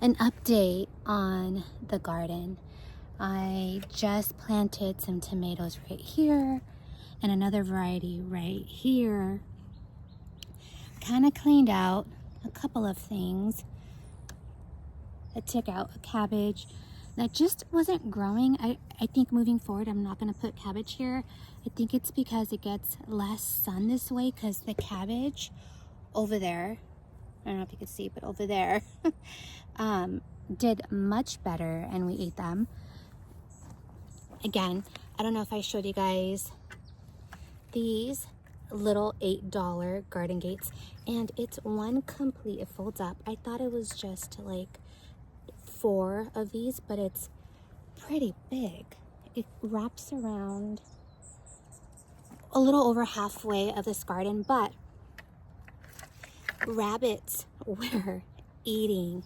An update on the garden. I just planted some tomatoes right here and another variety right here. Kind of cleaned out a couple of things. I took out a cabbage that just wasn't growing. I think moving forward I'm not going to put cabbage here. I think it's because it gets less sun this way, because the cabbage over there, I don't know if you can see, but over there did much better and we ate them. Again, I don't know if I showed you guys these little $8 garden gates, and it's one complete, it folds up. I thought it was just like 4 of these, but it's pretty big. It wraps around a little over halfway of this garden, but rabbits were eating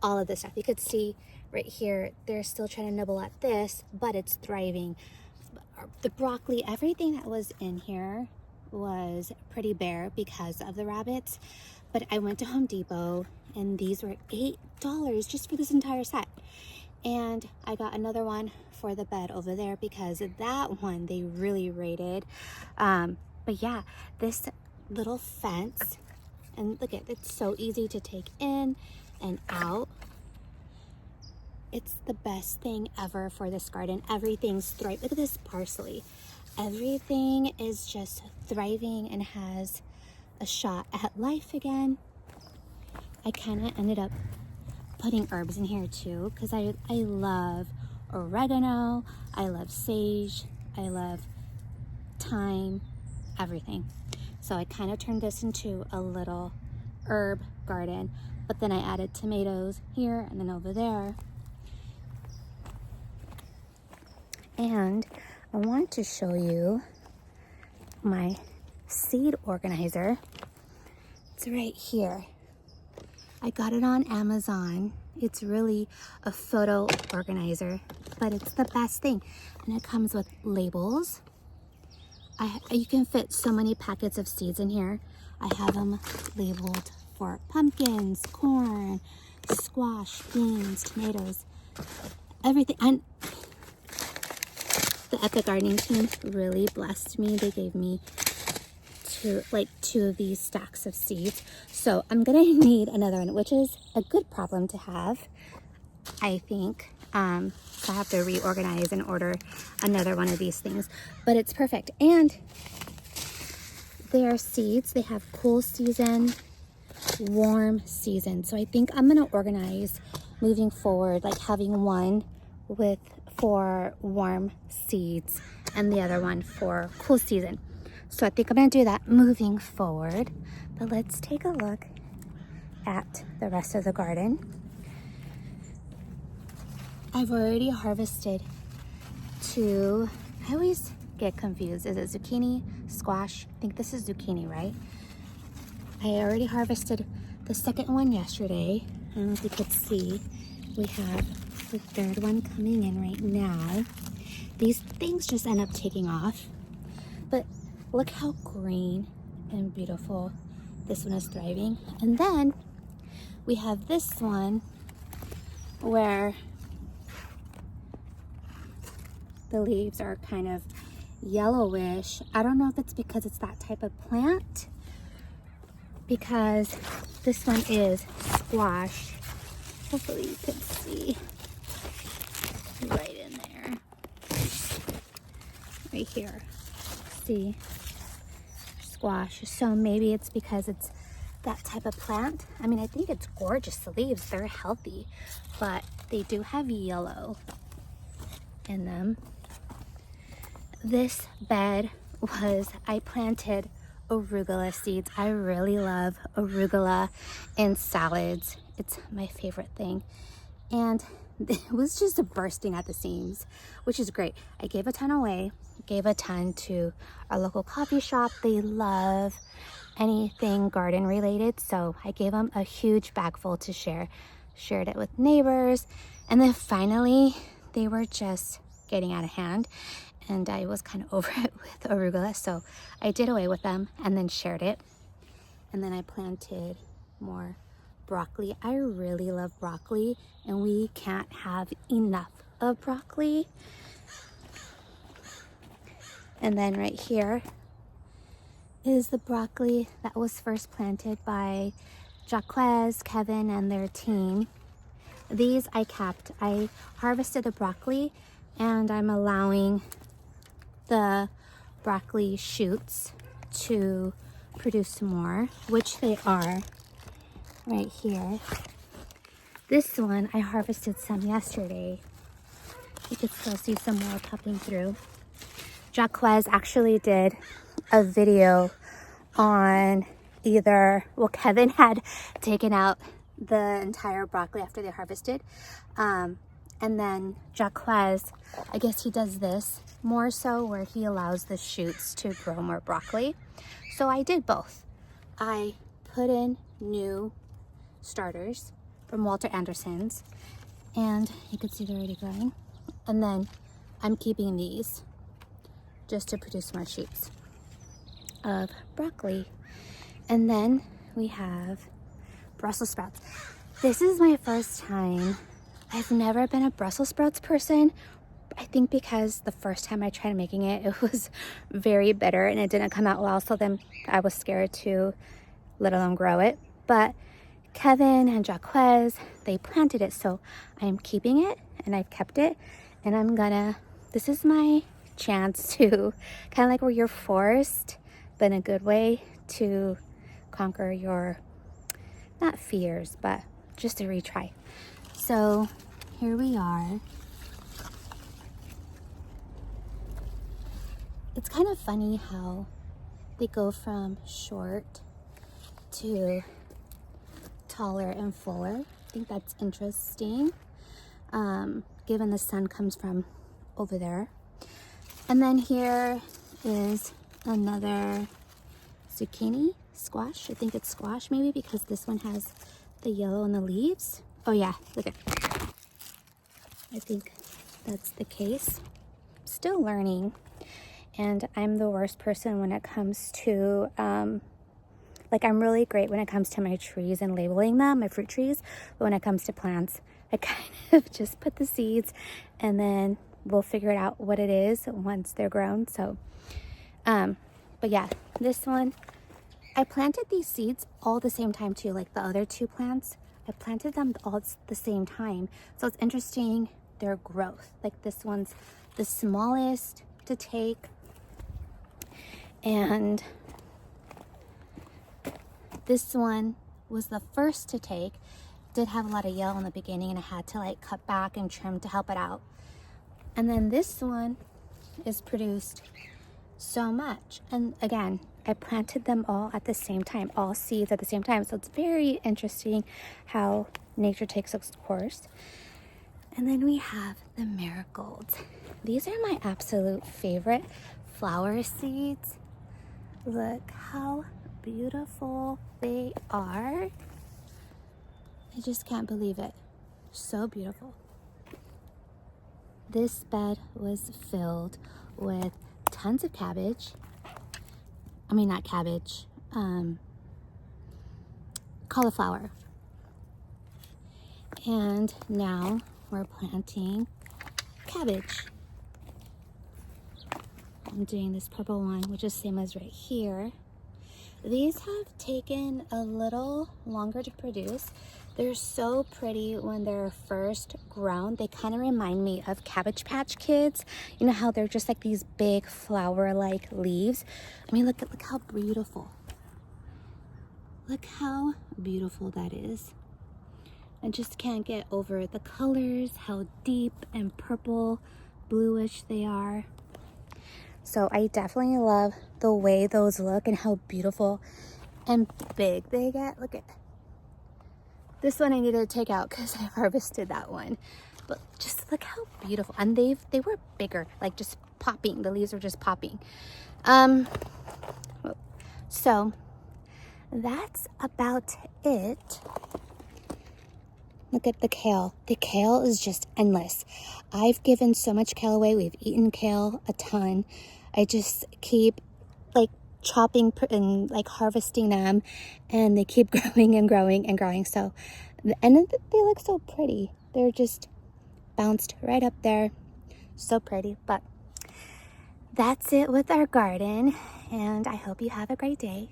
all of this stuff. You could see right here, they're still trying to nibble at this, but it's thriving. The broccoli, everything that was in here was pretty bare because of the rabbits. But I went to Home Depot and these were $8 just for this entire set. And I got another one for the bed over there because that one they really rated. But yeah, this little fence, and look at it, it's so easy to take in and out. It's the best thing ever for this garden. Everything's thriving. Look at this parsley. Everything is just thriving and has a shot at life again. I kind of ended up putting herbs in here too, because I love oregano, I love sage, I love thyme, everything. So I kind of turned this into a little herb garden, but then I added tomatoes here and then over there. And I want to show you my seed organizer. It's right here. I got it on Amazon. It's really a photo organizer, but it's the best thing. And it comes with labels. You can fit so many packets of seeds in here. I have them labeled for pumpkins, corn, squash, beans, tomatoes, everything. And the Epic Gardening team really blessed me. They gave me two of these stacks of seeds. So I'm gonna need another one, which is a good problem to have, I think. So I have to reorganize and order another one of these things, but it's perfect. And they are seeds. They have cool season, warm season. So I think I'm gonna organize moving forward, like having one for warm seeds and the other one for cool season. So I think I'm gonna do that moving forward. But let's take a look at the rest of the garden. I've already harvested 2. I always get confused. Is it zucchini, squash? I think this is zucchini, right? I already harvested the second one yesterday. I don't know if you could see. We have the third one coming in right now. These things just end up taking off. But look how green and beautiful this one is thriving. And then we have this one where the leaves are kind of yellowish. I don't know if it's because it's that type of plant, because this one is squash. Hopefully you can see right in there. Right here. See? Squash. So maybe it's because it's that type of plant. I mean, I think it's gorgeous. The leaves, they're healthy, but they do have yellow in them. This bed I planted arugula seeds. I really love arugula in salads. It's my favorite thing. And it was just bursting at the seams, which is great. I gave a ton away, gave a ton to our local coffee shop. They love anything garden related, so I gave them a huge bag full to share. Shared it with neighbors, and then finally they were just getting out of hand, and I was kind of over it with arugula, so I did away with them and then shared it. And then I planted more broccoli. I really love broccoli, and we can't have enough of broccoli. And then right here is the broccoli that was first planted by Jaquez, Kevin, and their team. These I kept. I harvested the broccoli, and I'm allowing the broccoli shoots to produce more, which they are right here. This one, I harvested some yesterday. You can still see some more popping through. Jaquez actually did a video on Kevin had taken out the entire broccoli after they harvested. And then Jaquez, I guess he does this more so where he allows the shoots to grow more broccoli. So I did both. I put in new starters from Walter Anderson's, and you can see they're already growing. And then I'm keeping these just to produce more shoots of broccoli. And then we have Brussels sprouts. This is my first time. I've never been a Brussels sprouts person. I think because the first time I tried making it, it was very bitter and it didn't come out well. So then I was scared to let alone grow it. But Kevin and Jaquez, they planted it. So I'm keeping it, and I've kept it. And this is my chance to kind of like where you're forced, but in a good way, to conquer your, not fears, but just a retry. So here we are. It's kind of funny how they go from short to taller and fuller. I think that's interesting, given the sun comes from over there. And then here is another zucchini, squash. I think it's squash maybe, because this one has the yellow in the leaves. Oh yeah, look at it. I think that's the case. Still learning. And I'm the worst person when it comes to, I'm really great when it comes to my trees and labeling them, my fruit trees. But when it comes to plants, I kind of just put the seeds, and then we'll figure it out what it is once they're grown. So, but yeah, this one, I planted these seeds all at the same time too. Like the other two plants, I planted them all at the same time. So it's interesting, their growth. Like this one's the smallest to take. And this one was the first to take. Did have a lot of yellow in the beginning, and I had to like cut back and trim to help it out. And then this one is produced so much. And again, I planted them all at the same time, all seeds at the same time. So it's very interesting how nature takes its course. And then we have the marigolds. These are my absolute favorite flower seeds. Look how beautiful they are. I just can't believe it. So beautiful. This bed was filled with tons of cabbage. I mean, not cabbage, cauliflower. And now we're planting cabbage. I'm doing this purple one, which is same as right here. These have taken a little longer to produce. They're so pretty when they're first grown. They kind of remind me of Cabbage Patch Kids. You know how they're just like these big flower-like leaves? I mean, look how beautiful. Look how beautiful that is. I just can't get over the colors, how deep and purple, bluish they are. So I definitely love the way those look and how beautiful and big they get. Look at this one. I needed to take out because I harvested that one. But just look how beautiful. And they were bigger, like just popping. The leaves were just popping. So that's about it. Look at the kale. The kale is just endless. I've given so much kale away. We've eaten kale a ton. I just keep like chopping and like harvesting them, and they keep growing and growing and growing. So and they look so pretty. They're just bounced right up there, so pretty. But that's it with our garden, and I hope you have a great day.